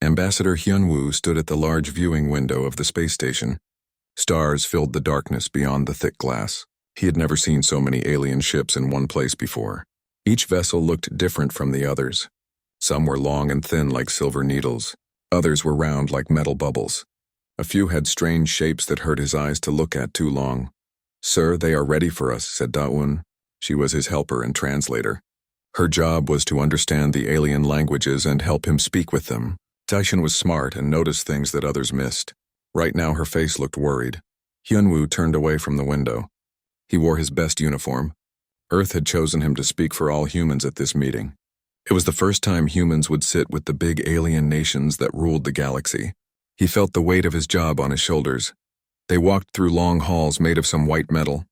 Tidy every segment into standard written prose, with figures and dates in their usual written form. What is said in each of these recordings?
Ambassador Hyunwoo stood at the large viewing window of the space station. Stars filled the darkness beyond the thick glass. He had never seen so many alien ships in one place before. Each vessel looked different from the others. Some were long and thin like silver needles. Others were round like metal bubbles. A few had strange shapes that hurt his eyes to look at too long. "Sir, they are ready for us," said Da-eun. She was his helper and translator. Her job was to understand the alien languages and help him speak with them. Taishin was smart and noticed things that others missed. Right now her face looked worried. Hyunwoo turned away from the window. He wore his best uniform. Earth had chosen him to speak for all humans at this meeting. It was the first time humans would sit with the big alien nations that ruled the galaxy. He felt the weight of his job on his shoulders. They walked through long halls made of some white metal.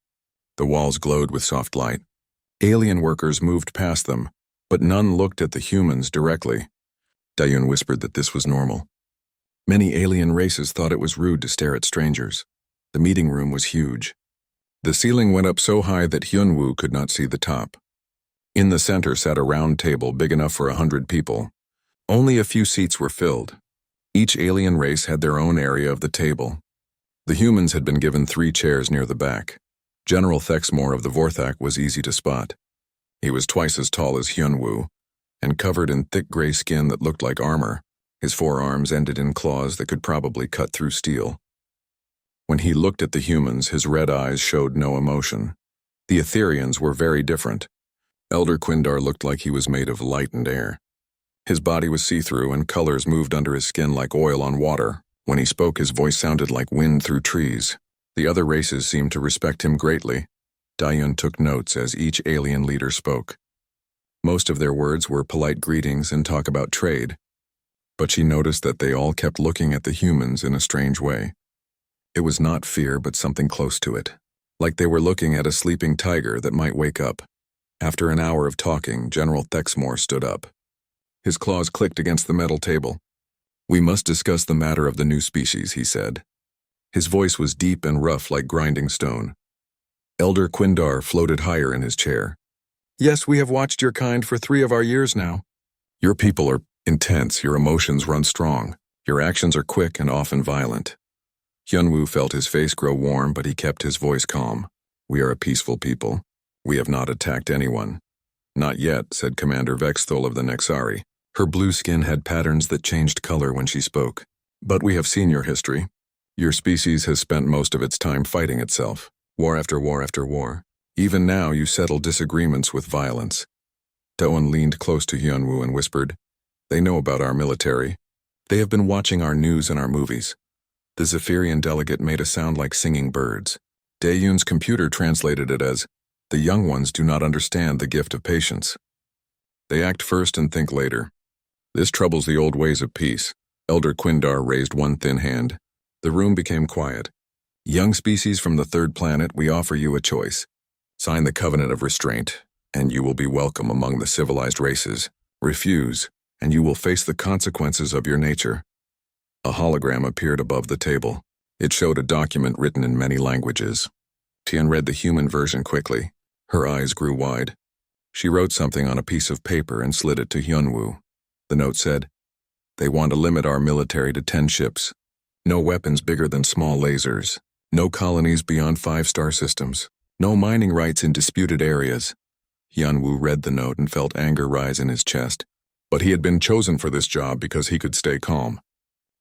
The walls glowed with soft light. Alien workers moved past them, but none looked at the humans directly. Da-eun whispered that this was normal. Many alien races thought it was rude to stare at strangers. The meeting room was huge. The ceiling went up so high that Hyunwoo could not see the top. In the center sat a round table big enough for 100 people. Only a few seats were filled. Each alien race had their own area of the table. The humans had been given 3 chairs near the back. General Thexmore of the Vorthak was easy to spot. He was twice as tall as Hyunwoo, and covered in thick gray skin that looked like armor. His forearms ended in claws that could probably cut through steel. When he looked at the humans, his red eyes showed no emotion. The Etherians were very different. Elder Quindar looked like he was made of light and air. His body was see-through and colors moved under his skin like oil on water. When he spoke, his voice sounded like wind through trees. The other races seemed to respect him greatly. Da-eun took notes as each alien leader spoke. Most of their words were polite greetings and talk about trade, but she noticed that they all kept looking at the humans in a strange way. It was not fear, but something close to it, like they were looking at a sleeping tiger that might wake up. After an hour of talking, General Thexmore stood up. His claws clicked against the metal table. "We must discuss the matter of the new species," he said. His voice was deep and rough like grinding stone. Elder Quindar floated higher in his chair. "Yes, we have watched your kind for 3 of our years now. Your people are intense, your emotions run strong. Your actions are quick and often violent." Hyunwoo felt his face grow warm, but he kept his voice calm. "We are a peaceful people. We have not attacked anyone." "Not yet," said Commander Vexthul of the Nexari. Her blue skin had patterns that changed color when she spoke. "But we have seen your history. Your species has spent most of its time fighting itself. War after war after war. Even now you settle disagreements with violence." Da-eun leaned close to Hyunwoo and whispered, "They know about our military. They have been watching our news and our movies." The Zephyrian delegate made a sound like singing birds. Da-eun's computer translated it as, "The young ones do not understand the gift of patience. They act first and think later. This troubles the old ways of peace." Elder Quindar raised one thin hand. The room became quiet. "Young species from the 3rd planet, we offer you a choice. Sign the Covenant of Restraint, and you will be welcome among the civilized races. Refuse, and you will face the consequences of your nature." A hologram appeared above the table. It showed a document written in many languages. Tian read the human version quickly. Her eyes grew wide. She wrote something on a piece of paper and slid it to Hyunwoo. The note said, "They want to limit our military to 10 ships. No weapons bigger than small lasers. No colonies beyond 5-star systems. No mining rights in disputed areas." Hyunwoo read the note and felt anger rise in his chest. But he had been chosen for this job because he could stay calm.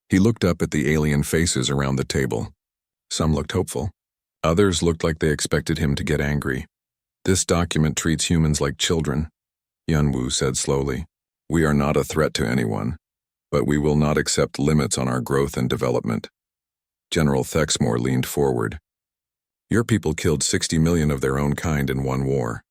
He looked up at the alien faces around the table. Some looked hopeful. Others looked like they expected him to get angry. "This document treats humans like children," Hyunwoo said slowly. "We are not a threat to anyone, but we will not accept limits on our growth and development." General Thexmore leaned forward. "Your people killed 60 million of their own kind in one war.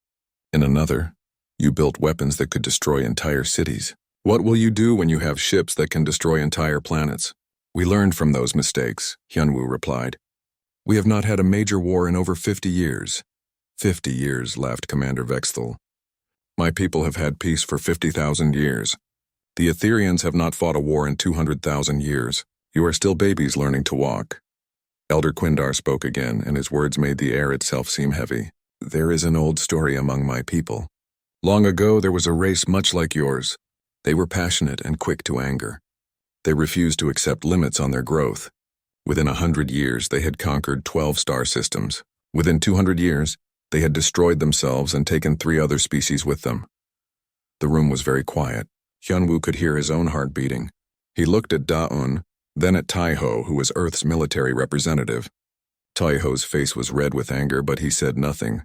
In another, you built weapons that could destroy entire cities. What will you do when you have ships that can destroy entire planets?" "We learned from those mistakes," Hyunwoo replied. "We have not had a major war in over 50 years. 50 years, laughed Commander Vexthul. "My people have had peace for 50,000 years. The Etherians have not fought a war in 200,000 years. You are still babies learning to walk." Elder Quindar spoke again, and his words made the air itself seem heavy. "There is an old story among my people. Long ago there was a race much like yours. They were passionate and quick to anger. They refused to accept limits on their growth. Within 100 years, they had conquered 12 star systems. Within 200 years, they had destroyed themselves and taken 3 other species with them. The room was very quiet. Hyunwoo could hear his own heart beating. He looked at Da-un, then at Taiho, who was Earth's military representative. Taiho's face was red with anger, but he said nothing.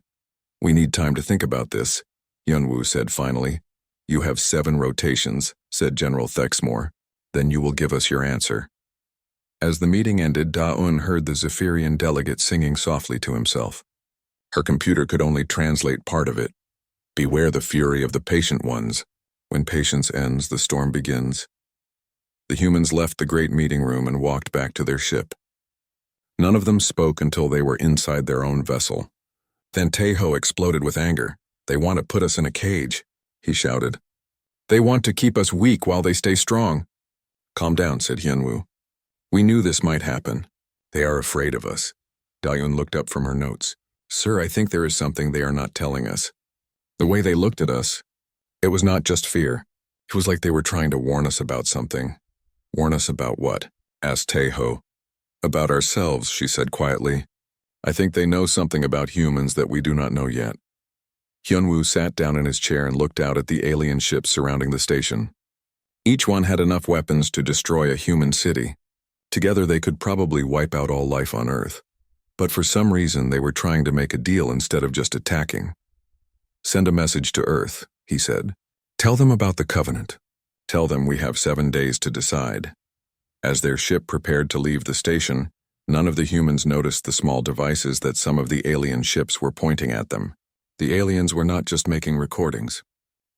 "We need time to think about this," Hyunwoo said finally. "You have 7 rotations," said General Thexmore. "Then you will give us your answer." As the meeting ended, Da-un heard the Zephyrian delegate singing softly to himself. Her computer could only translate part of it. "Beware the fury of the patient ones. When patience ends, the storm begins." The humans left the great meeting room and walked back to their ship. None of them spoke until they were inside their own vessel. Then Taiho exploded with anger. "They want to put us in a cage," he shouted. "They want to keep us weak while they stay strong." "Calm down," said Hyunwoo. "We knew this might happen. They are afraid of us." Da-un looked up from her notes. "Sir, I think there is something they are not telling us. The way they looked at us, it was not just fear. It was like they were trying to warn us about something." "Warn us about what?" asked Taiho. "About ourselves," she said quietly. "I think they know something about humans that we do not know yet." Hyunwoo sat down in his chair and looked out at the alien ships surrounding the station. Each one had enough weapons to destroy a human city. Together they could probably wipe out all life on Earth. But for some reason they were trying to make a deal instead of just attacking. "Send a message to Earth," he said. "Tell them about the Covenant. Tell them we have 7 days to decide." As their ship prepared to leave the station, none of the humans noticed the small devices that some of the alien ships were pointing at them. The aliens were not just making recordings.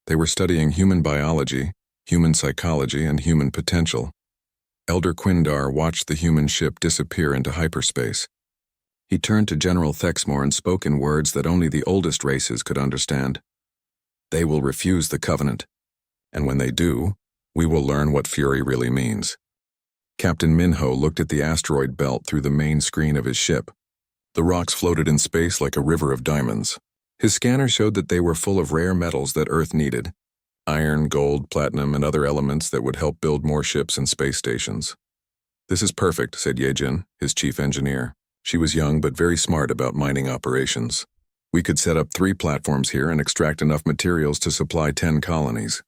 They were studying human biology, human psychology, and human potential. Elder Quindar watched the human ship disappear into hyperspace. He turned to General Thexmore and spoke in words that only the oldest races could understand. "They will refuse the Covenant. And when they do, we will learn what fury really means." Captain Minho looked at the asteroid belt through the main screen of his ship. The rocks floated in space like a river of diamonds. His scanner showed that they were full of rare metals that Earth needed: iron, gold, platinum, and other elements that would help build more ships and space stations. "This is perfect," said Yejin, his chief engineer. She was young but very smart about mining operations. "We could set up 3 platforms here and extract enough materials to supply 10 colonies."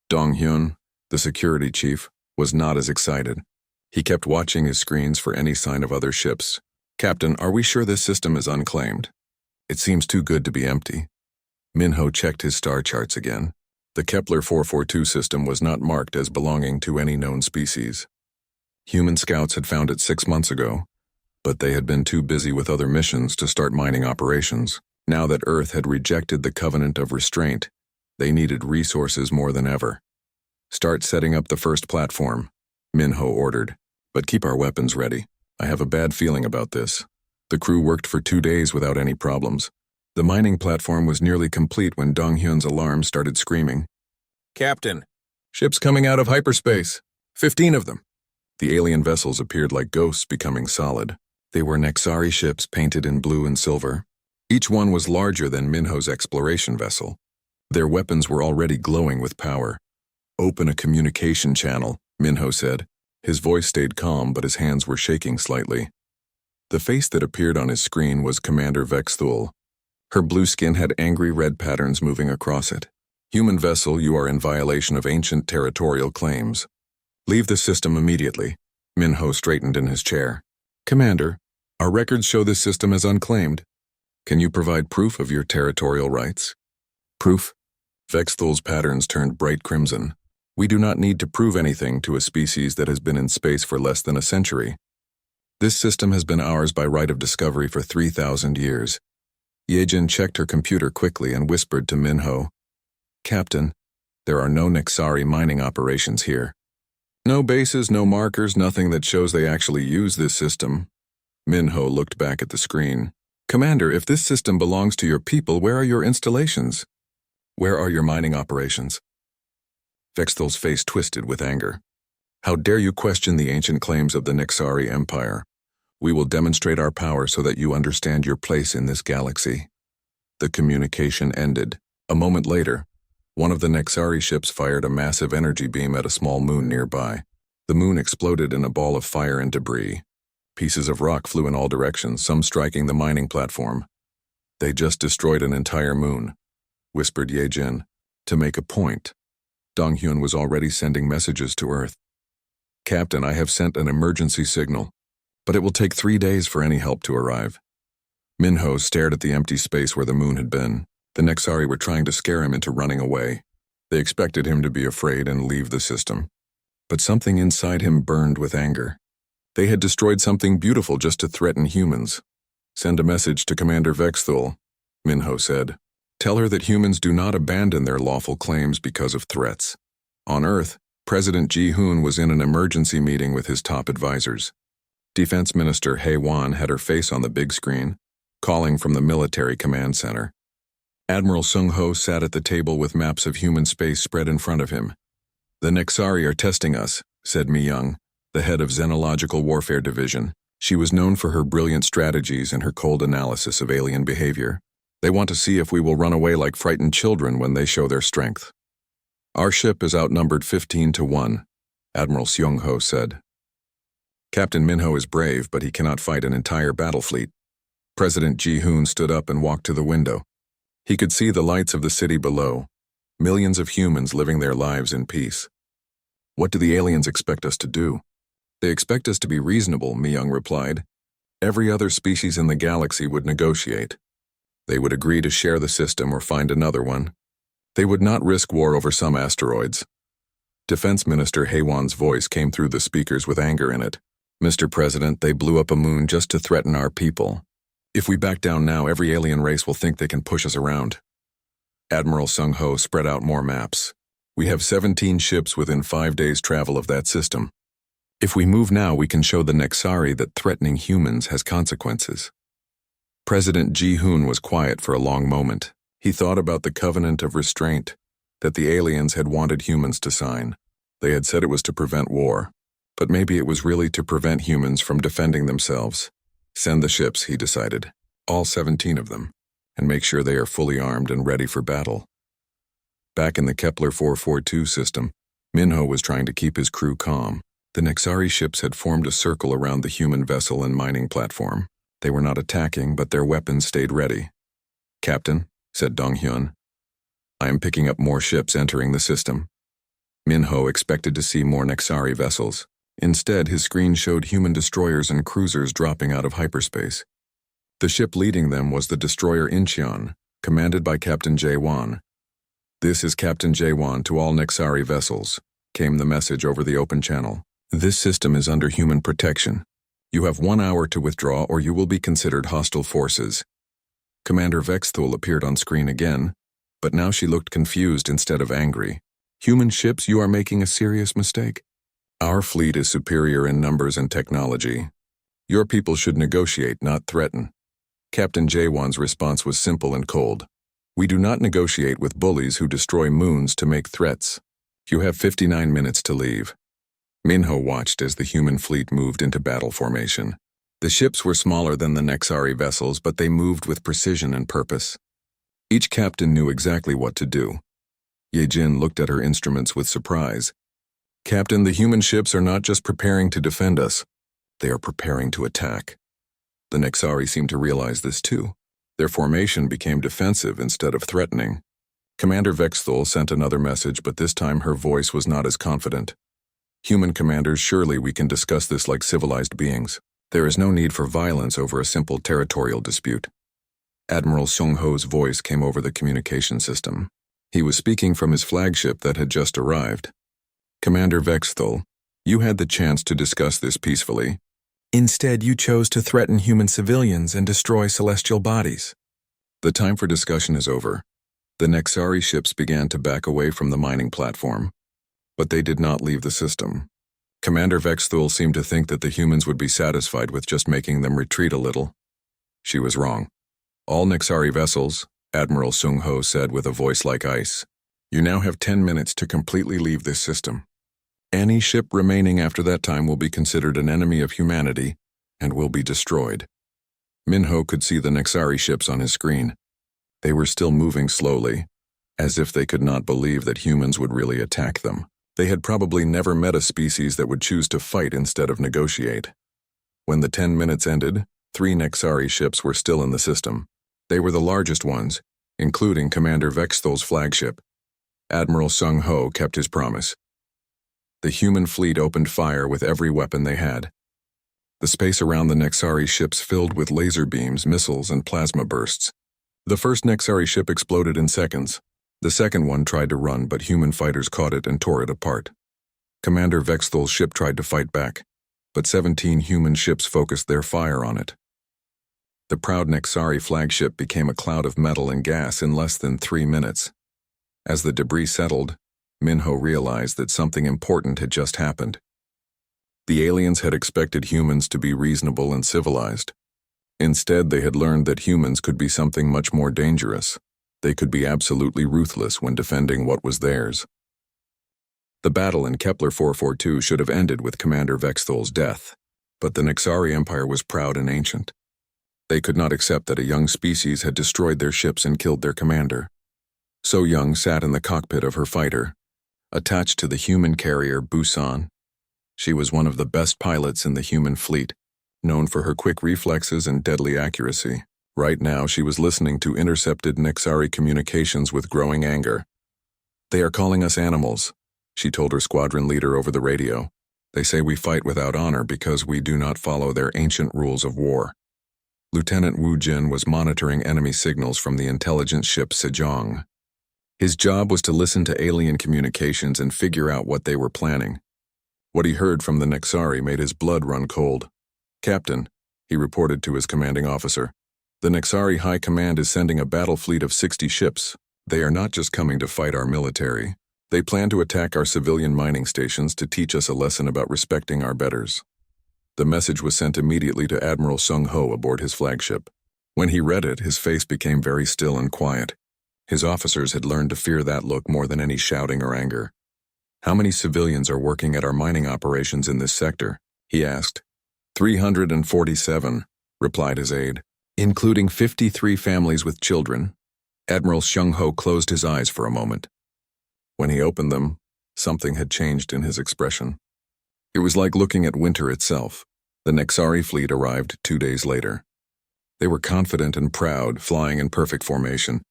Dong-hyun, the security chief, was not as excited. He kept watching his screens for any sign of other ships. "Captain, are we sure this system is unclaimed? It seems too good to be empty." Minho checked his star charts again. The Kepler 442 system was not marked as belonging to any known species. Human scouts had found it 6 months ago, but they had been too busy with other missions to start mining operations. Now that Earth had rejected the Covenant of Restraint, they needed resources more than ever. "Start setting up the first platform," Minho ordered, "but keep our weapons ready. I have a bad feeling about this." The crew worked for 2 days without any problems. The mining platform was nearly complete when Dong-hyun's alarm started screaming. "Captain, ships coming out of hyperspace. 15 of them." The alien vessels appeared like ghosts becoming solid. They were Nexari ships painted in blue and silver. Each one was larger than Minho's exploration vessel. Their weapons were already glowing with power. "Open a communication channel," Minho said. His voice stayed calm, but his hands were shaking slightly. The face that appeared on his screen was Commander Vexthul. Her blue skin had angry red patterns moving across it. "Human vessel, you are in violation of ancient territorial claims. Leave the system immediately." Minho straightened in his chair. "Commander, our records show this system as unclaimed. Can you provide proof of your territorial rights?" "Proof?" Vexthul's patterns turned bright crimson. "We do not need to prove anything to a species that has been in space for less than a century. This system has been ours by right of discovery for 3,000 years. Yejin checked her computer quickly and whispered to Minho, "Captain, there are no Nexari mining operations here. No bases, no markers, nothing that shows they actually use this system." Minho looked back at the screen. "Commander, if this system belongs to your people, where are your installations? Where are your mining operations?" Vexthul's face twisted with anger. "How dare you question the ancient claims of the Nexari Empire? We will demonstrate our power so that you understand your place in this galaxy." The communication ended. A moment later, one of the Nexari ships fired a massive energy beam at a small moon nearby. The moon exploded in a ball of fire and debris. Pieces of rock flew in all directions, some striking the mining platform. "They just destroyed an entire moon," whispered Ye Jin. To make a point, Dong Hyun was already sending messages to Earth. "Captain, I have sent an emergency signal, but it will take 3 days for any help to arrive." Minho stared at the empty space where the moon had been. The Nexari were trying to scare him into running away. They expected him to be afraid and leave the system. But something inside him burned with anger. They had destroyed something beautiful just to threaten humans. "Send a message to Commander Vexthul," Minho said. "Tell her that humans do not abandon their lawful claims because of threats." On Earth, President Ji-hoon was in an emergency meeting with his top advisors. Defense Minister Hae-won had her face on the big screen, calling from the military command center. Admiral Sung-ho sat at the table with maps of human space spread in front of him. "The Nexari are testing us," said Mi-young, the head of Xenological Warfare Division. She was known for her brilliant strategies and her cold analysis of alien behavior. "They want to see if we will run away like frightened children when they show their strength." "Our ship is outnumbered 15-1, Admiral Seung-ho said. "Captain Minho is brave, but he cannot fight an entire battle fleet." President Ji-hoon stood up and walked to the window. He could see the lights of the city below, millions of humans living their lives in peace. "What do the aliens expect us to do?" "They expect us to be reasonable," Mi-young replied. "Every other species in the galaxy would negotiate. They would agree to share the system or find another one. They would not risk war over some asteroids." Defense Minister Hae-won's voice came through the speakers with anger in it. "Mr. President, they blew up a moon just to threaten our people. If we back down now, every alien race will think they can push us around." Admiral Sung-ho spread out more maps. "We have 17 ships within 5 days' travel of that system. If we move now, we can show the Nexari that threatening humans has consequences." President Ji-hoon was quiet for a long moment. He thought about the covenant of restraint that the aliens had wanted humans to sign. They had said it was to prevent war, but maybe it was really to prevent humans from defending themselves. "Send the ships," he decided, "all 17 of them, and make sure they are fully armed and ready for battle." Back in the Kepler 442 system, Minho was trying to keep his crew calm. The Nexari ships had formed a circle around the human vessel and mining platform. They were not attacking, but their weapons stayed ready. "Captain," said Dong Hyun, "I am picking up more ships entering the system." Minho expected to see more Nexari vessels. Instead, his screen showed human destroyers and cruisers dropping out of hyperspace. The ship leading them was the destroyer Incheon, commanded by Captain Jae-won. "This is Captain Jae-won to all Nexari vessels," came the message over the open channel. "This system is under human protection. You have 1 hour to withdraw or you will be considered hostile forces." Commander Vexthul appeared on screen again, but now she looked confused instead of angry. "Human ships, you are making a serious mistake. Our fleet is superior in numbers and technology. Your people should negotiate, not threaten." Captain Jae-won's response was simple and cold. "We do not negotiate with bullies who destroy moons to make threats. You have 59 minutes to leave." Minho watched as the human fleet moved into battle formation. The ships were smaller than the Nexari vessels, but they moved with precision and purpose. Each captain knew exactly what to do. Ye Jin looked at her instruments with surprise. "Captain, the human ships are not just preparing to defend us. They are preparing to attack." The Nexari seemed to realize this too. Their formation became defensive instead of threatening. Commander Vexthul sent another message, but this time her voice was not as confident. "Human commanders, surely we can discuss this like civilized beings. There is no need for violence over a simple territorial dispute." Admiral Sung-ho's voice came over the communication system. He was speaking from his flagship that had just arrived. "Commander Vexthul, you had the chance to discuss this peacefully. Instead, you chose to threaten human civilians and destroy celestial bodies. The time for discussion is over." The Nexari ships began to back away from the mining platform, but they did not leave the system. Commander Vexthul seemed to think that the humans would be satisfied with just making them retreat a little. She was wrong. "All Nexari vessels," Admiral Sung-ho said with a voice like ice, "you now have 10 minutes to completely leave this system. Any ship remaining after that time will be considered an enemy of humanity and will be destroyed." Minho could see the Nexari ships on his screen. They were still moving slowly, as if they could not believe that humans would really attack them. They had probably never met a species that would choose to fight instead of negotiate. When the 10 minutes ended, 3 Nexari ships were still in the system. They were the largest ones, including Commander Vexthal's flagship. Admiral Sung Ho kept his promise. The human fleet opened fire with every weapon they had. The space around the Nexari ships filled with laser beams, missiles, and plasma bursts. The first Nexari ship exploded in seconds. The second one tried to run, but human fighters caught it and tore it apart. Commander Vexthal's ship tried to fight back, but 17 human ships focused their fire on it. The proud Nexari flagship became a cloud of metal and gas in less than 3 minutes. As the debris settled, Minho realized that something important had just happened. The aliens had expected humans to be reasonable and civilized. Instead, they had learned that humans could be something much more dangerous. They could be absolutely ruthless when defending what was theirs. The battle in Kepler 442 should have ended with Commander Vexthal's death, but the Nexari Empire was proud and ancient. They could not accept that a young species had destroyed their ships and killed their commander. So Young sat in the cockpit of her fighter, attached to the human carrier Busan. She was one of the best pilots in the human fleet, known for her quick reflexes and deadly accuracy. Right now, she was listening to intercepted Nexari communications with growing anger. "They are calling us animals," she told her squadron leader over the radio. "They say we fight without honor because we do not follow their ancient rules of war." Lieutenant Wu Jin was monitoring enemy signals from the intelligence ship Sejong. His job was to listen to alien communications and figure out what they were planning. What he heard from the Nexari made his blood run cold. "Captain," he reported to his commanding officer, "the Nexari High Command is sending a battle fleet of 60 ships. They are not just coming to fight our military. They plan to attack our civilian mining stations to teach us a lesson about respecting our betters." The message was sent immediately to Admiral Sung Ho aboard his flagship. When he read it, his face became very still and quiet. His officers had learned to fear that look more than any shouting or anger. "How many civilians are working at our mining operations in this sector?" he asked. 347, replied his aide, "including 53 families with children." Admiral Sung Ho closed his eyes for a moment. When he opened them, something had changed in his expression. It was like looking at winter itself. The Nexari fleet arrived 2 days later. They were confident and proud, flying in perfect formation.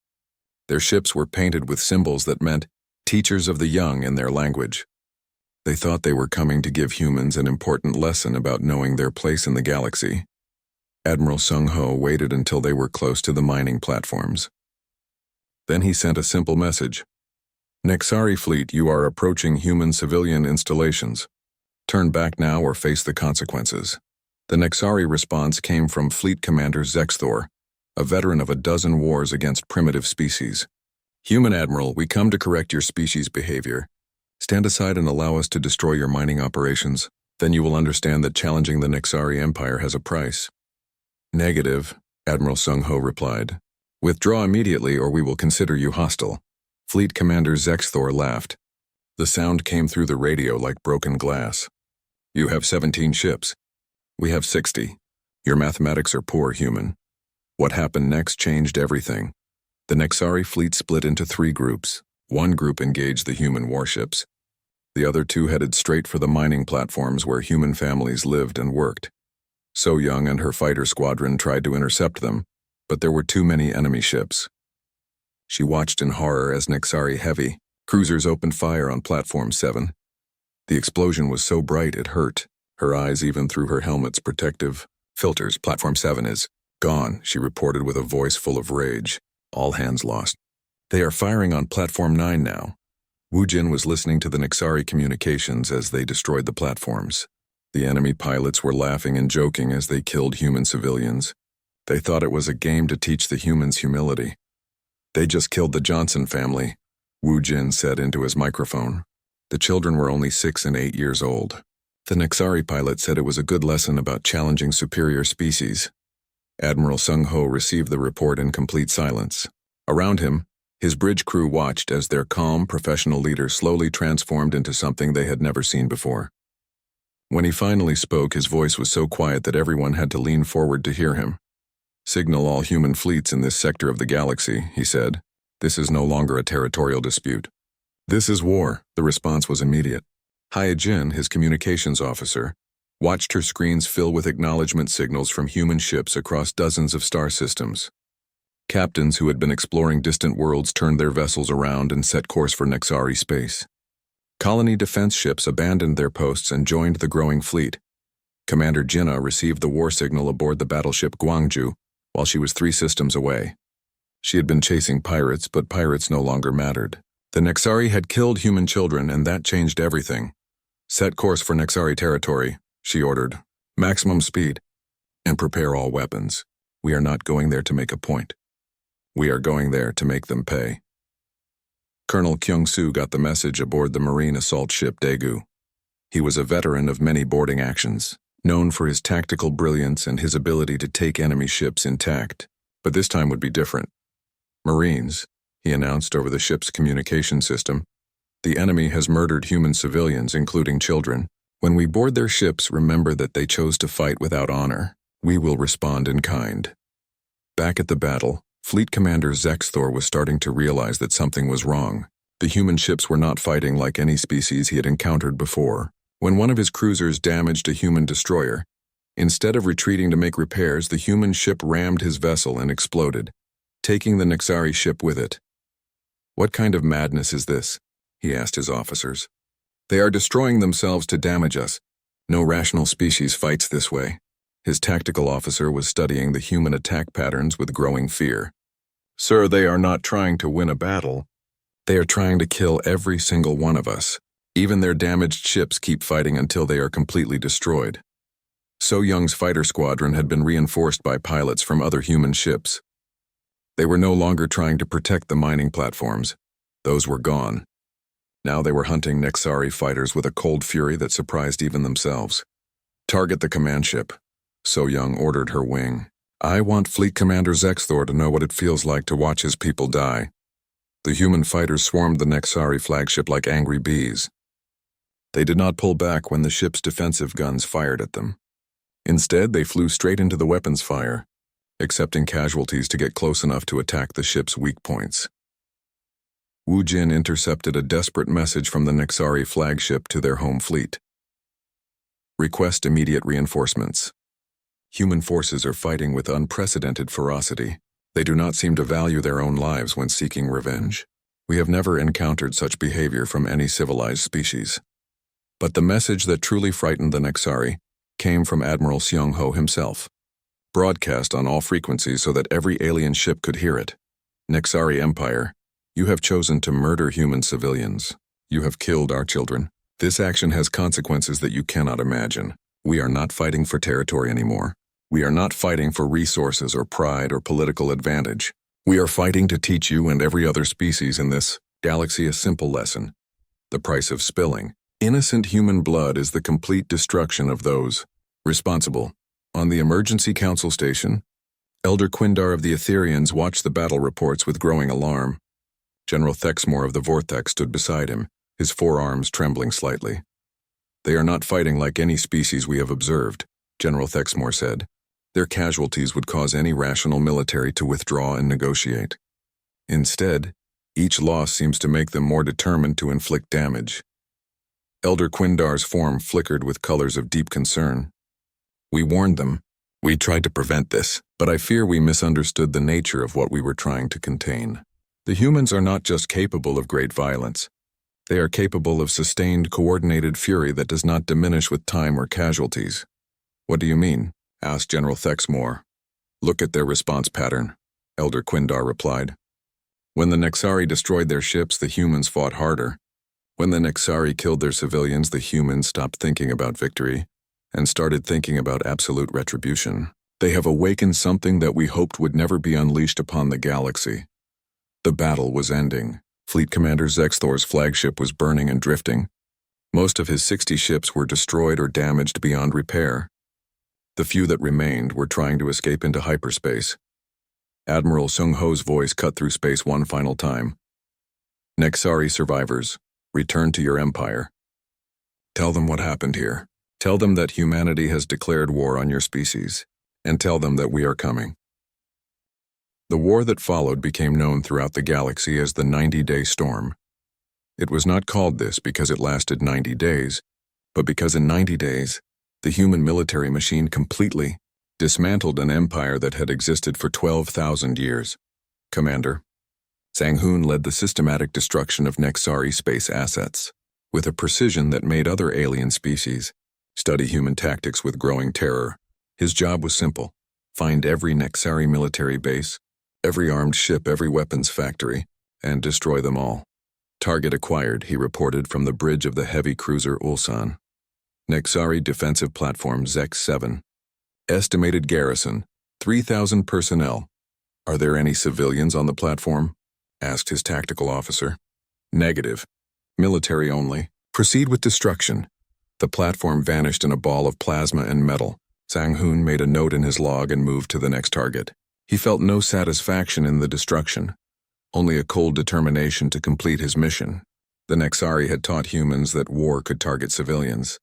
Their ships were painted with symbols that meant teachers of the young in their language. They thought they were coming to give humans an important lesson about knowing their place in the galaxy. Admiral Sung Ho waited until they were close to the mining platforms. Then he sent a simple message. "Nexari fleet, you are approaching human civilian installations. Turn back now or face the consequences." The Nexari response came from Fleet Commander Zexthor, a veteran of a dozen wars against primitive species. "Human Admiral, we come to correct your species' behavior. Stand aside and allow us to destroy your mining operations. Then you will understand that challenging the Nexari Empire has a price." "Negative," Admiral Sung Ho replied. "Withdraw immediately or we will consider you hostile." Fleet Commander Zexthor laughed. The sound came through the radio like broken glass. "You have 17 ships. We have 60. Your mathematics are poor, human." What happened next changed everything. The Nexari fleet split into 3 groups. One group engaged the human warships. The other 2 headed straight for the mining platforms where human families lived and worked. So Young and her fighter squadron tried to intercept them, but there were too many enemy ships. She watched in horror as Nexari heavy cruisers opened fire on Platform 7. The explosion was so bright it hurt her eyes even through her helmet's protective filters. "Platform 7 is gone," she reported with a voice full of rage. "All hands lost. They are firing on Platform 9 now." Wu Jin was listening to the Nexari communications as they destroyed the platforms. The enemy pilots were laughing and joking as they killed human civilians. They thought it was a game to teach the humans humility. "They just killed the Johnson family," Wu Jin said into his microphone. The children were only 6 and 8 years old. The Nexari pilot said it was a good lesson about challenging superior species. Admiral Sung Ho received the report in complete silence. Around him, his bridge crew watched as their calm, professional leader slowly transformed into something they had never seen before. When he finally spoke, his voice was so quiet that everyone had to lean forward to hear him. "Signal all human fleets in this sector of the galaxy," he said. "This is no longer a territorial dispute. "This is war." The response was immediate. Hyajin, his communications officer, watched her screens fill with acknowledgement signals from human ships across dozens of star systems. Captains who had been exploring distant worlds turned their vessels around and set course for Nexari space. Colony defense ships abandoned their posts and joined the growing fleet. Commander Jinnah received the war signal aboard the battleship Guangzhou while she was 3 systems away. She had been chasing pirates, but pirates no longer mattered. The Nexari had killed human children, and that changed everything. "Set course for Nexari territory," she ordered. "Maximum speed. And prepare all weapons. We are not going there to make a point. We are going there to make them pay." Colonel Kyung-soo got the message aboard the Marine assault ship Daegu. He was a veteran of many boarding actions, known for his tactical brilliance and his ability to take enemy ships intact. But this time would be different. "Marines," he announced over the ship's communication system, "the enemy has murdered human civilians, including children. When we board their ships, remember that they chose to fight without honor. We will respond in kind." Back at the battle, Fleet Commander Zexthor was starting to realize that something was wrong. The human ships were not fighting like any species he had encountered before. When one of his cruisers damaged a human destroyer, instead of retreating to make repairs, the human ship rammed his vessel and exploded, taking the Nexari ship with it. "What kind of madness is this?" he asked his officers. "They are destroying themselves to damage us. No rational species fights this way." His tactical officer was studying the human attack patterns with growing fear. "Sir, they are not trying to win a battle. They are trying to kill every single one of us. Even their damaged ships keep fighting until they are completely destroyed." So Young's fighter squadron had been reinforced by pilots from other human ships. They were no longer trying to protect the mining platforms. Those were gone. Now they were hunting Nexari fighters with a cold fury that surprised even themselves. "Target the command ship," So Young ordered her wing. "I want Fleet Commander Zexthor to know what it feels like to watch his people die." The human fighters swarmed the Nexari flagship like angry bees. They did not pull back when the ship's defensive guns fired at them. Instead, they flew straight into the weapons fire, accepting casualties to get close enough to attack the ship's weak points. Wu Jin intercepted a desperate message from the Nexari flagship to their home fleet. "Request immediate reinforcements. Human forces are fighting with unprecedented ferocity. They do not seem to value their own lives when seeking revenge. We have never encountered such behavior from any civilized species." But the message that truly frightened the Nexari came from Admiral Seong-ho himself, broadcast on all frequencies so that every alien ship could hear it. "Nexari Empire, you have chosen to murder human civilians. You have killed our children. This action has consequences that you cannot imagine. We are not fighting for territory anymore. We are not fighting for resources or pride or political advantage. We are fighting to teach you and every other species in this galaxy a simple lesson. The price of spilling innocent human blood is the complete destruction of those responsible." On the emergency council station, Elder Quindar of the Etherians watched the battle reports with growing alarm. General Thexmore of the Vortex stood beside him, his forearms trembling slightly. "They are not fighting like any species we have observed," General Thexmore said. "Their casualties would cause any rational military to withdraw and negotiate. Instead, each loss seems to make them more determined to inflict damage." Elder Quindar's form flickered with colors of deep concern. "We warned them. We tried to prevent this, but I fear we misunderstood the nature of what we were trying to contain. The humans are not just capable of great violence. They are capable of sustained, coordinated fury that does not diminish with time or casualties." "What do you mean?" asked General Thexmore. "Look at their response pattern," Elder Quindar replied. "When the Nexari destroyed their ships, the humans fought harder. When the Nexari killed their civilians, the humans stopped thinking about victory and started thinking about absolute retribution. They have awakened something that we hoped would never be unleashed upon the galaxy." The battle was ending. Fleet Commander Zexthor's flagship was burning and drifting. Most of his 60 ships were destroyed or damaged beyond repair. The few that remained were trying to escape into hyperspace. Admiral Sung-ho's voice cut through space one final time. "Nexari survivors, return to your empire. Tell them what happened here. Tell them that humanity has declared war on your species, and tell them that we are coming." The war that followed became known throughout the galaxy as the 90-Day Storm. It was not called this because it lasted 90 days, but because in 90 days, the human military machine completely dismantled an empire that had existed for 12,000 years. Commander, Sang-hoon led the systematic destruction of Nexari space assets, with a precision that made other alien species study human tactics with growing terror. His job was simple: find every Nexari military base, every armed ship, every weapons factory, and destroy them all. Target acquired, he reported from the bridge of the heavy cruiser Ulsan. Nexari defensive platform Zek-7. Estimated garrison, 3,000 personnel. Are there any civilians on the platform? Asked his tactical officer. Negative. Military only. Proceed with destruction. The platform vanished in a ball of plasma and metal. Sang-hoon made a note in his log and moved to the next target. He felt no satisfaction in the destruction, only a cold determination to complete his mission. The Nexari had taught humans that war could target civilians.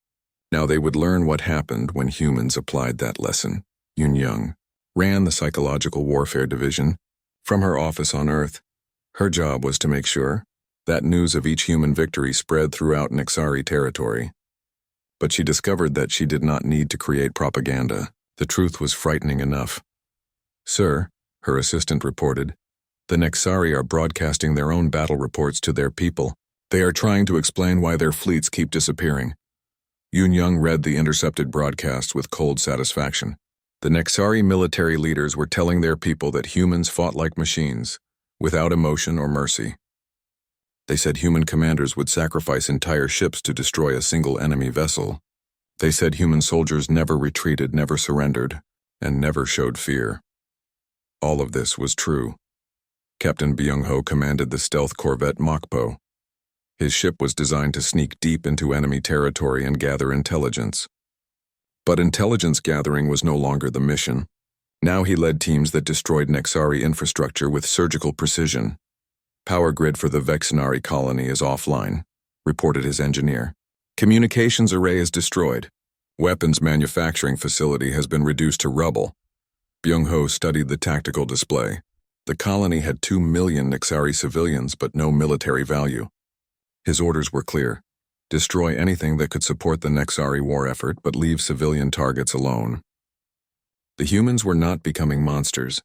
Now they would learn what happened when humans applied that lesson. Yun Young ran the Psychological Warfare Division from her office on Earth. Her job was to make sure that news of each human victory spread throughout Nexari territory. But she discovered that she did not need to create propaganda. The truth was frightening enough. Sir, her assistant reported, the Nexari are broadcasting their own battle reports to their people. They are trying to explain why their fleets keep disappearing. Yun Young read the intercepted broadcasts with cold satisfaction. The Nexari military leaders were telling their people that humans fought like machines, without emotion or mercy. They said human commanders would sacrifice entire ships to destroy a single enemy vessel. They said human soldiers never retreated, never surrendered, and never showed fear. All of this was true. Captain Byung-ho commanded the stealth corvette Mokpo. His ship was designed to sneak deep into enemy territory and gather intelligence. But intelligence gathering was no longer the mission. Now he led teams that destroyed Nexari infrastructure with surgical precision. Power grid for the Vexenari colony is offline, reported his engineer. Communications array is destroyed. Weapons manufacturing facility has been reduced to rubble. Byung-ho studied the tactical display. The colony had 2 million Nexari civilians but no military value. His orders were clear. Destroy anything that could support the Nexari war effort but leave civilian targets alone. The humans were not becoming monsters.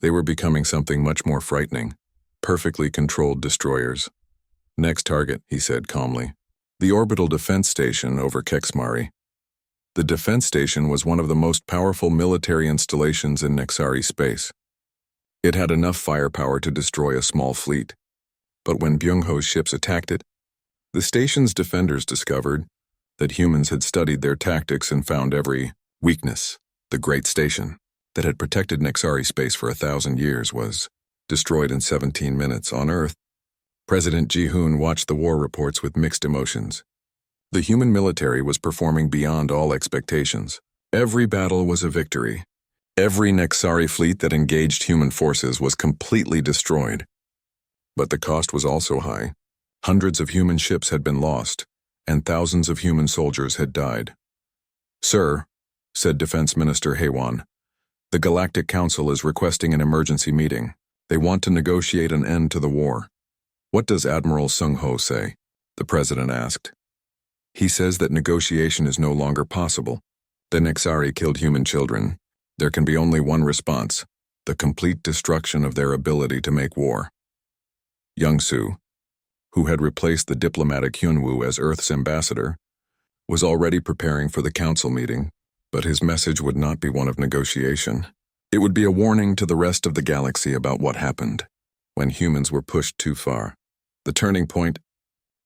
They were becoming something much more frightening. Perfectly controlled destroyers. Next target, he said calmly. The orbital defense station over Kexmari. The defense station was one of the most powerful military installations in Nexari space. It had enough firepower to destroy a small fleet. But when Byung-ho's ships attacked it, the station's defenders discovered that humans had studied their tactics and found every weakness. The great station that had protected Nexari space for 1,000 years was destroyed in 17 minutes on Earth. President Ji-hoon watched the war reports with mixed emotions. The human military was performing beyond all expectations. Every battle was a victory. Every Nexari fleet that engaged human forces was completely destroyed. But the cost was also high. Hundreds of human ships had been lost, and thousands of human soldiers had died. Sir, said Defense Minister Haewon, the Galactic Council is requesting an emergency meeting. They want to negotiate an end to the war. What does Admiral Sung-ho say? The president asked. He says that negotiation is no longer possible. The Nexari killed human children. There can be only one response: the complete destruction of their ability to make war. Young-soo, who had replaced the diplomatic Hyun-woo as Earth's ambassador, was already preparing for the council meeting, but his message would not be one of negotiation. It would be a warning to the rest of the galaxy about what happened when humans were pushed too far. The turning point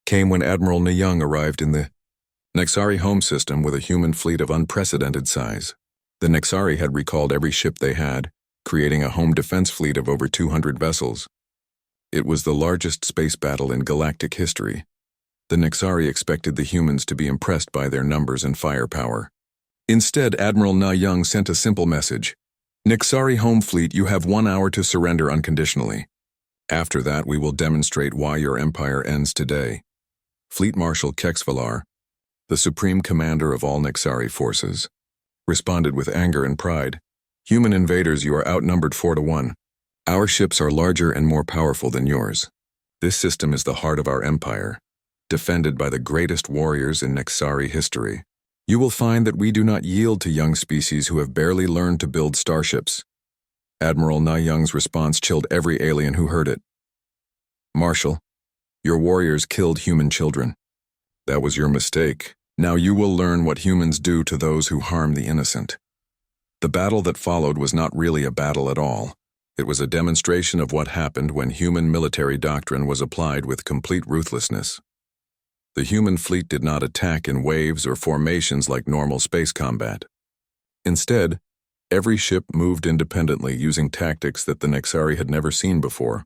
came when Admiral Na-young arrived in the Nexari home system with a human fleet of unprecedented size. The Nexari had recalled every ship they had, creating a home defense fleet of over 200 vessels. It was the largest space battle in galactic history. The Nexari expected the humans to be impressed by their numbers and firepower. Instead, Admiral Na-young sent a simple message. Nexari home fleet, you have 1 hour to surrender unconditionally. After that, we will demonstrate why your empire ends today. Fleet Marshal Kexvalar, the supreme commander of all Nexari forces, responded with anger and pride. Human invaders, you are outnumbered 4-1. Our ships are larger and more powerful than yours. This system is the heart of our empire, defended by the greatest warriors in Nexari history. You will find that we do not yield to young species who have barely learned to build starships. Admiral Na Young's response chilled every alien who heard it. Marshal, your warriors killed human children. That was your mistake. Now you will learn what humans do to those who harm the innocent. The battle that followed was not really a battle at all. It was a demonstration of what happened when human military doctrine was applied with complete ruthlessness. The human fleet did not attack in waves or formations like normal space combat. Instead, every ship moved independently using tactics that the Nexari had never seen before.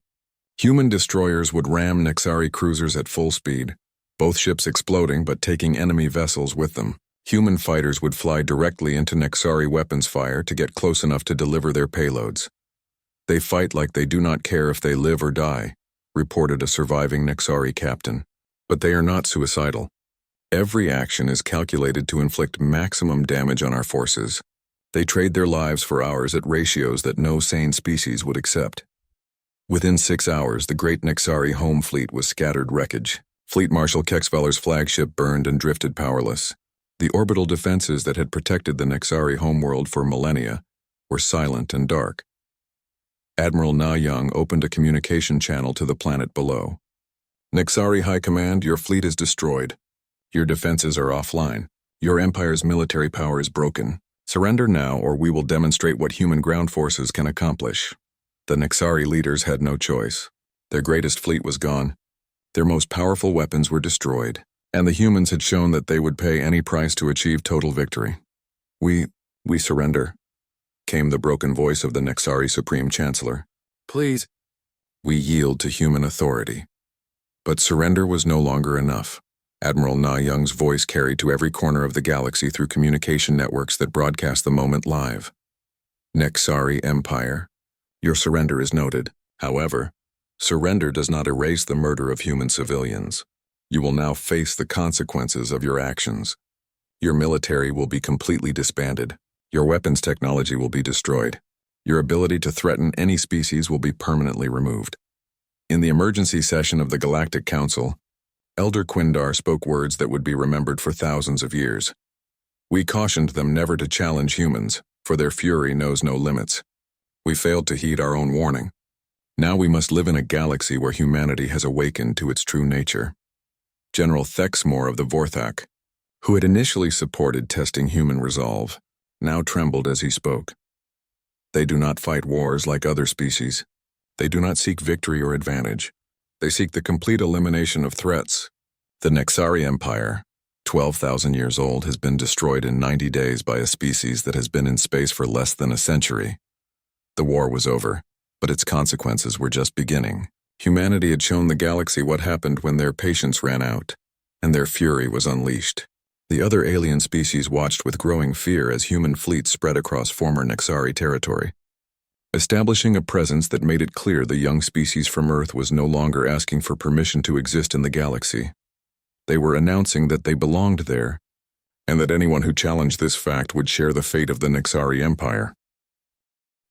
Human destroyers would ram Nexari cruisers at full speed, both ships exploding but taking enemy vessels with them. Human fighters would fly directly into Nexari weapons fire to get close enough to deliver their payloads. They fight like they do not care if they live or die, reported a surviving Nexari captain. But they are not suicidal. Every action is calculated to inflict maximum damage on our forces. They trade their lives for ours at ratios that no sane species would accept. Within 6 hours, the great Nexari home fleet was scattered wreckage. Fleet Marshal Kexveller's flagship burned and drifted powerless. The orbital defenses that had protected the Nexari homeworld for millennia were silent and dark. Admiral Na Young opened a communication channel to the planet below. Nexari High Command, your fleet is destroyed. Your defenses are offline. Your empire's military power is broken. Surrender now, or we will demonstrate what human ground forces can accomplish. The Nexari leaders had no choice. Their greatest fleet was gone. Their most powerful weapons were destroyed, and the humans had shown that they would pay any price to achieve total victory. We surrender, came the broken voice of the Nexari Supreme Chancellor. Please. We yield to human authority. But surrender was no longer enough. Admiral Na Young's voice carried to every corner of the galaxy through communication networks that broadcast the moment live. Nexari Empire, your surrender is noted. However, surrender does not erase the murder of human civilians. You will now face the consequences of your actions. Your military will be completely disbanded. Your weapons technology will be destroyed. Your ability to threaten any species will be permanently removed. In the emergency session of the Galactic Council, Elder Quindar spoke words that would be remembered for thousands of years. We cautioned them never to challenge humans, for their fury knows no limits. We failed to heed our own warning. Now we must live in a galaxy where humanity has awakened to its true nature. General Thexmore of the Vorthak, who had initially supported testing human resolve, now trembled as he spoke. They do not fight wars like other species. They do not seek victory or advantage. They seek the complete elimination of threats. The Nexari Empire, 12,000 years old, has been destroyed in 90 days by a species that has been in space for less than a century. The war was over, but its consequences were just beginning. Humanity had shown the galaxy what happened when their patience ran out, and their fury was unleashed. The other alien species watched with growing fear as human fleets spread across former Nexari territory, establishing a presence that made it clear the young species from Earth was no longer asking for permission to exist in the galaxy. They were announcing that they belonged there, and that anyone who challenged this fact would share the fate of the Nexari Empire.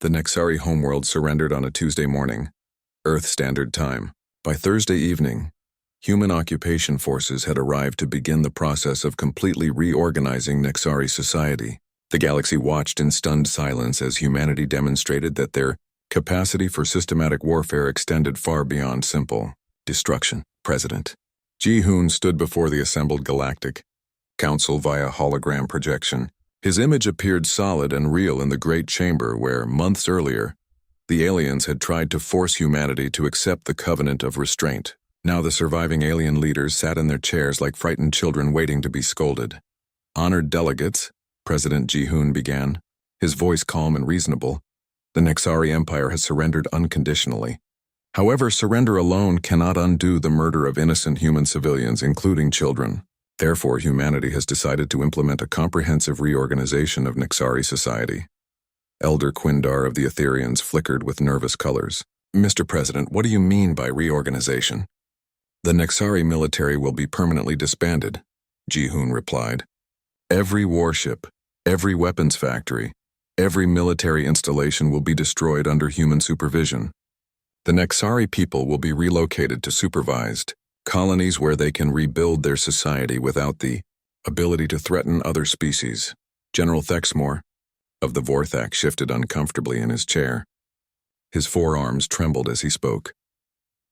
The Nexari homeworld surrendered on a Tuesday morning, Earth Standard Time. By Thursday evening, human occupation forces had arrived to begin the process of completely reorganizing Nexari society. The galaxy watched in stunned silence as humanity demonstrated that their capacity for systematic warfare extended far beyond simple destruction. President Ji-hoon stood before the assembled Galactic Council via hologram projection. His image appeared solid and real in the Great Chamber where, months earlier, the aliens had tried to force humanity to accept the covenant of restraint. Now the surviving alien leaders sat in their chairs like frightened children waiting to be scolded. Honored delegates, President Ji-hoon began, his voice calm and reasonable. The Nexari Empire has surrendered unconditionally. However, surrender alone cannot undo the murder of innocent human civilians, including children. Therefore, humanity has decided to implement a comprehensive reorganization of Nexari society. Elder Quindar of the Etherians flickered with nervous colors. Mr. President, what do you mean by reorganization? The Nexari military will be permanently disbanded, Ji-hoon replied. Every warship, every weapons factory, every military installation will be destroyed under human supervision. The Nexari people will be relocated to supervised colonies where they can rebuild their society without the ability to threaten other species. General Thexmore of the Vorthak shifted uncomfortably in his chair. His forearms trembled as he spoke.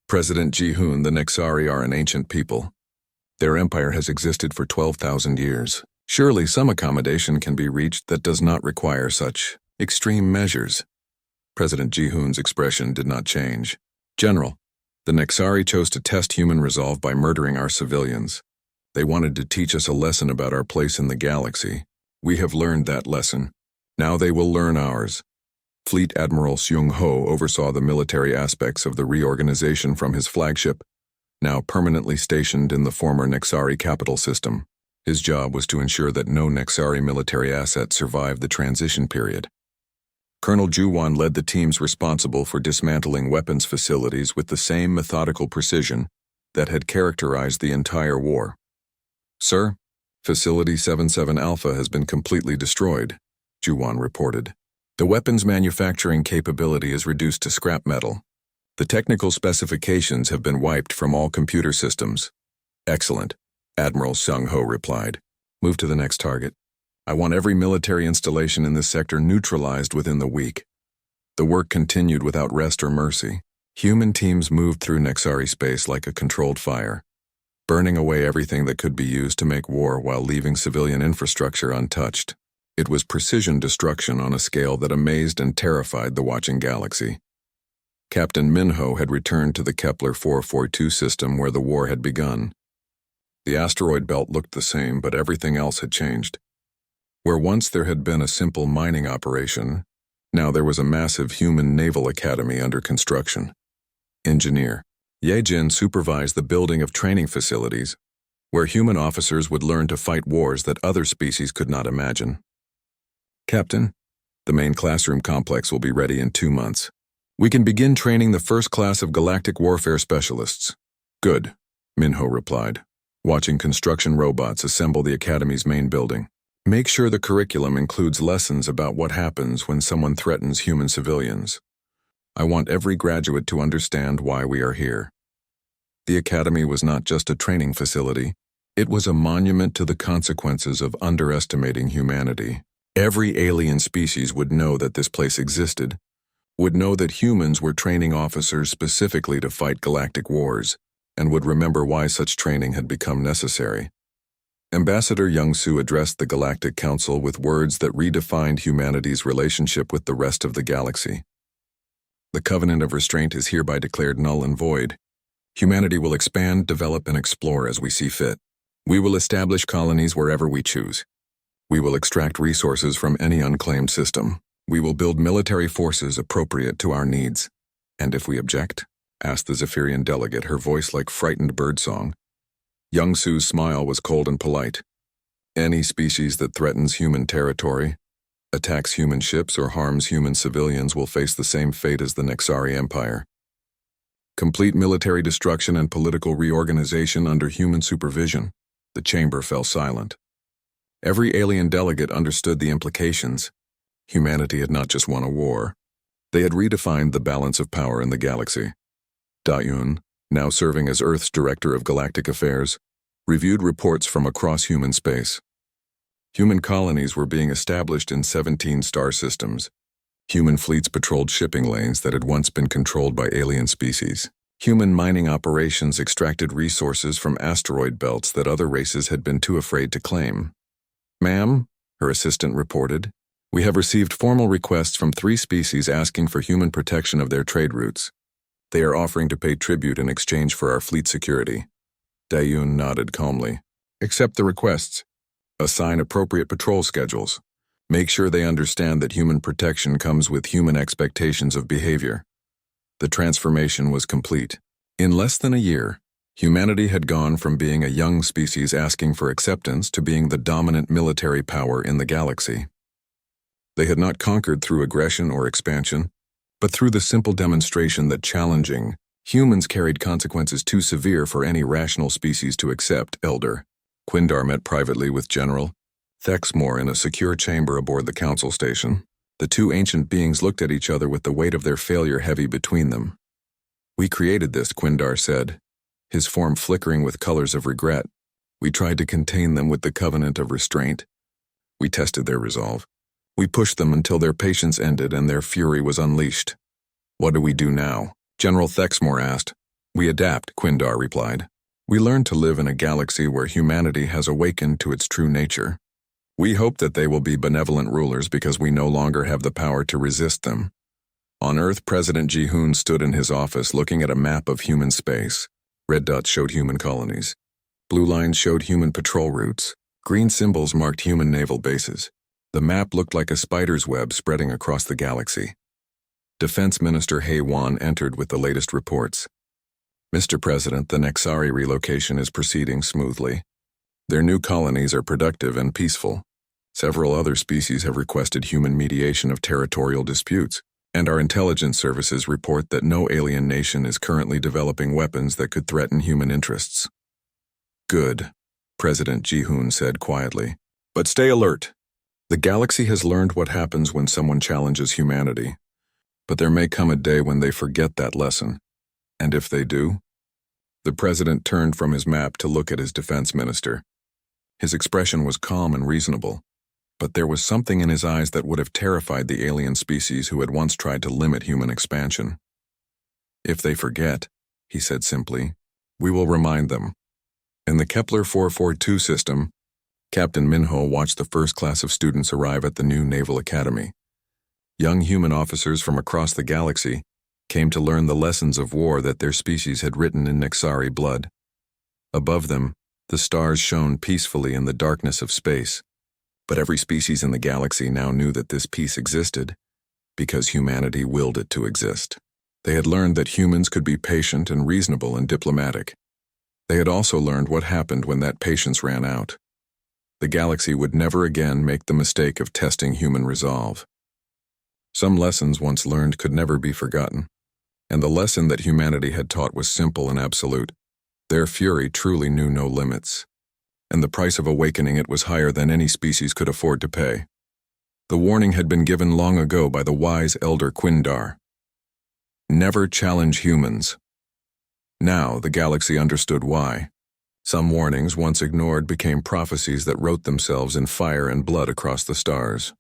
President Jihoon, the Nexari are an ancient people. Their empire has existed for 12,000 years. Surely some accommodation can be reached that does not require such extreme measures. President Jihoon's expression did not change. General, the Nexari chose to test human resolve by murdering our civilians. They wanted to teach us a lesson about our place in the galaxy. We have learned that lesson. Now they will learn ours. Fleet Admiral Seung Ho oversaw the military aspects of the reorganization from his flagship, now permanently stationed in the former Nexari capital system. His job was to ensure that no Nexari military asset survived the transition period. Colonel Juwan led the teams responsible for dismantling weapons facilities with the same methodical precision that had characterized the entire war. Sir, Facility 77 Alpha has been completely destroyed, Juwan reported. The weapons manufacturing capability is reduced to scrap metal. The technical specifications have been wiped from all computer systems. Excellent, Admiral Seung Ho replied. Move to the next target. I want every military installation in this sector neutralized within the week. The work continued without rest or mercy. Human teams moved through Nexari space like a controlled fire, burning away everything that could be used to make war while leaving civilian infrastructure untouched. It was precision destruction on a scale that amazed and terrified the watching galaxy. Captain Minho had returned to the Kepler 442 system where the war had begun. The asteroid belt looked the same, but everything else had changed. Where once there had been a simple mining operation, now there was a massive human naval academy under construction. Engineer Ye Jin supervised the building of training facilities, where human officers would learn to fight wars that other species could not imagine. Captain, the main classroom complex will be ready in 2 months. We can begin training the first class of galactic warfare specialists. Good, Minho replied, watching construction robots assemble the academy's main building. Make sure the curriculum includes lessons about what happens when someone threatens human civilians. I want every graduate to understand why we are here. The academy was not just a training facility, it was a monument to the consequences of underestimating humanity. Every alien species would know that this place existed, would know that humans were training officers specifically to fight galactic wars, and would remember why such training had become necessary. Ambassador Young-Soo addressed the Galactic Council with words that redefined humanity's relationship with the rest of the galaxy. The Covenant of Restraint is hereby declared null and void. Humanity will expand, develop, and explore as we see fit. We will establish colonies wherever we choose. We will extract resources from any unclaimed system. We will build military forces appropriate to our needs. And if we object? Asked the Zephyrian delegate, her voice like frightened birdsong. Young-Soo's smile was cold and polite. Any species that threatens human territory, attacks human ships, or harms human civilians will face the same fate as the Nexari Empire. Complete military destruction and political reorganization under human supervision. The chamber fell silent. Every alien delegate understood the implications. Humanity had not just won a war. They had redefined the balance of power in the galaxy. Da-Yun, now serving as Earth's Director of Galactic Affairs, reviewed reports from across human space. Human colonies were being established in 17 star systems. Human fleets patrolled shipping lanes that had once been controlled by alien species. Human mining operations extracted resources from asteroid belts that other races had been too afraid to claim. Ma'am, her assistant reported, we have received formal requests from 3 species asking for human protection of their trade routes. They are offering to pay tribute in exchange for our fleet security. Da-Yun nodded calmly. Accept the requests. Assign appropriate patrol schedules. Make sure they understand that human protection comes with human expectations of behavior. The transformation was complete. In less than a year, humanity had gone from being a young species asking for acceptance to being the dominant military power in the galaxy. They had not conquered through aggression or expansion, but through the simple demonstration that challenging humans carried consequences too severe for any rational species to accept. Elder Quindar met privately with General Thexmore in a secure chamber aboard the council station. The 2 ancient beings looked at each other with the weight of their failure heavy between them. "We created this," Quindar said, his form flickering with colors of regret. "We tried to contain them with the covenant of restraint. We tested their resolve. We pushed them until their patience ended and their fury was unleashed. What do we do now?" General Thexmore asked. "We adapt," Quindar replied. "We learn to live in a galaxy where humanity has awakened to its true nature. We hope that they will be benevolent rulers because we no longer have the power to resist them." On Earth, President Ji-hoon stood in his office looking at a map of human space. Red dots showed human colonies. Blue lines showed human patrol routes. Green symbols marked human naval bases. The map looked like a spider's web spreading across the galaxy. Defense Minister Hae-won entered with the latest reports. "Mr. President, the Nexari relocation is proceeding smoothly. Their new colonies are productive and peaceful. Several other species have requested human mediation of territorial disputes, and our intelligence services report that no alien nation is currently developing weapons that could threaten human interests." "Good," President Ji-hoon said quietly. "But stay alert. The galaxy has learned what happens when someone challenges humanity. But there may come a day when they forget that lesson. And if they do?" The president turned from his map to look at his defense minister. His expression was calm and reasonable, but there was something in his eyes that would have terrified the alien species who had once tried to limit human expansion. "If they forget," he said simply, "we will remind them." In the Kepler 442 system, Captain Minho watched the first class of students arrive at the new Naval Academy. Young human officers from across the galaxy came to learn the lessons of war that their species had written in Nexari blood. Above them, the stars shone peacefully in the darkness of space, but every species in the galaxy now knew that this peace existed because humanity willed it to exist. They had learned that humans could be patient and reasonable and diplomatic. They had also learned what happened when that patience ran out. The galaxy would never again make the mistake of testing human resolve. Some lessons once learned could never be forgotten, and the lesson that humanity had taught was simple and absolute. Their fury truly knew no limits, and the price of awakening it was higher than any species could afford to pay. The warning had been given long ago by the wise elder Quindar. Never challenge humans. Now the galaxy understood why. Some warnings once ignored became prophecies that wrote themselves in fire and blood across the stars.